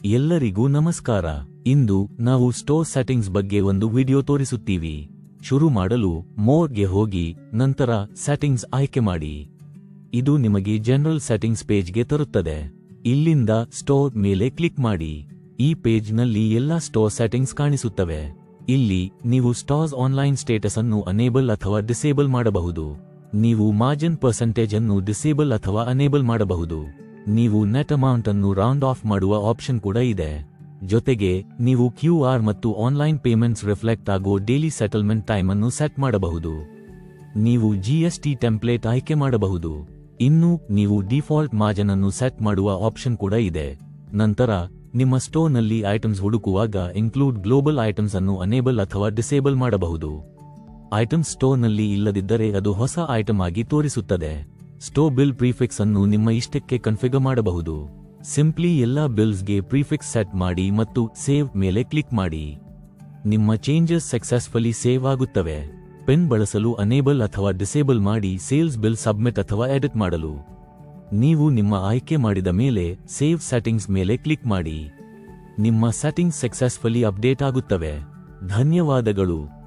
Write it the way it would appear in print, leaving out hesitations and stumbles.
ಎಲ್ಲರಿಗೂ ನಮಸ್ಕಾರ. ಇಂದು ನಾವು ಸ್ಟೋರ್ ಸೆಟ್ಟಿಂಗ್ಸ್ ಬಗ್ಗೆ ಒಂದು ವಿಡಿಯೋ ತೋರಿಸುತ್ತೀವಿ. ಶುರು ಮಾಡಲು ಮೋರ್ಗೆ ಹೋಗಿ ನಂತರ ಸೆಟ್ಟಿಂಗ್ಸ್ ಆಯ್ಕೆ ಮಾಡಿ. ಇದು ನಿಮಗೆ ಜನರಲ್ ಸೆಟ್ಟಿಂಗ್ಸ್ ಪೇಜ್ಗೆ ತರುತ್ತದೆ. ಇಲ್ಲಿಂದ ಸ್ಟೋರ್ ಮೇಲೆ ಕ್ಲಿಕ್ ಮಾಡಿ. ಈ ಪೇಜ್ನಲ್ಲಿ ಎಲ್ಲಾ ಸ್ಟೋರ್ ಸೆಟ್ಟಿಂಗ್ಸ್ ಕಾಣಿಸುತ್ತವೆ. ಇಲ್ಲಿ ನೀವು ಸ್ಟೋರ್ಸ್ ಆನ್ಲೈನ್ ಸ್ಟೇಟಸ್ ಅನ್ನು ಅನೇಬಲ್ ಅಥವಾ ಡಿಸೇಬಲ್ ಮಾಡಬಹುದು. ನೀವು ಮಾರ್ಜಿನ್ ಪರ್ಸೆಂಟೇಜ್ ಅನ್ನು ಡಿಸೇಬಲ್ ಅಥವಾ ಅನೇಬಲ್ ಮಾಡಬಹುದು. ನೀವು ನೆಟ್ ಅಮೌಂಟ್ ಅನ್ನು ರೌಂಡ್ ಆಫ್ ಮಾಡುವ ಆಪ್ಷನ್ ಕೂಡ ಇದೆ. ಜೊತೆಗೆ ನೀವು QR ಮತ್ತು ಆನ್ಲೈನ್ ಪೇಮೆಂಟ್ಸ್ ರಿಫ್ಲೆಕ್ಟ್ ಆಗೋ ಡೈಲಿ ಸೆಟಲ್ಮೆಂಟ್ ಟೈಮ್ ಅನ್ನು ಸೆಟ್ ಮಾಡಬಹುದು. ನೀವು GST ಟೆಂಪ್ಲೇಟ್ ಆಯ್ಕೆ ಮಾಡಬಹುದು. ಇನ್ನು ನೀವು ಡಿಫಾಲ್ಟ್ ಮಾರ್ಜಿನ್ ಅನ್ನು ಸೆಟ್ ಮಾಡುವ ಆಪ್ಷನ್ ಕೂಡ ಇದೆ. ನಂತರ ನಿಮ್ಮ ಸ್ಟೋರ್ನಲ್ಲಿ ಐಟಮ್ಸ್ ಹುಡುಕುವಾಗ ಇನ್ಕ್ಲೂಡ್ ಗ್ಲೋಬಲ್ ಐಟಮ್ಸ್ ಅನ್ನು ಅನೇಬಲ್ ಅಥವಾ ಡಿಸೇಬಲ್ ಮಾಡಬಹುದು. ಐಟಮ್ಸ್ ಸ್ಟೋರ್ನಲ್ಲಿ ಇಲ್ಲದಿದ್ದರೆ ಅದು ಹೊಸ ಐಟಮ್ ಆಗಿ ತೋರಿಸುತ್ತದೆ. ಸ್ಟೋರ್ ಬಿಲ್ ಪ್ರಿಫಿಕ್ಸ್ ಅನ್ನು ನಿಮ್ಮ ಇಷ್ಟಕ್ಕೆ ಕನ್ಫಿಗರ್ ಮಾಡಬಹುದು. ಸಿಂಪ್ಲಿ ಎಲ್ಲಾ ಬಿಲ್ಸ್ಗೆ ಪ್ರಿಫಿಕ್ಸ್ ಸೆಟ್ ಮಾಡಿ ಮತ್ತು ಸೇವ್ ಮೇಲೆ ಕ್ಲಿಕ್ ಮಾಡಿ. ನಿಮ್ಮ ಚೇಂಜಸ್ ಸಕ್ಸೆಸ್ಫುಲಿ ಸೇವ್ ಆಗುತ್ತವೆ. ಪೆನ್ ಬಳಸಲು ಅನೇಬಲ್ ಅಥವಾ ಡಿಸೇಬಲ್ ಮಾಡಿ ಸೇಲ್ಸ್ ಬಿಲ್ ಸಬ್ಮಿಟ್ ಅಥವಾ ಎಡಿಟ್ ಮಾಡಲು. ನೀವು ನಿಮ್ಮ ಆಯ್ಕೆ ಮಾಡಿದ ಮೇಲೆ ಸೇವ್ ಸೆಟ್ಟಿಂಗ್ಸ್ ಮೇಲೆ ಕ್ಲಿಕ್ ಮಾಡಿ. ನಿಮ್ಮ ಸೆಟ್ಟಿಂಗ್ಸ್ ಸಕ್ಸೆಸ್ಫುಲಿ ಅಪ್ಡೇಟ್ ಆಗುತ್ತವೆ. ಧನ್ಯವಾದಗಳು.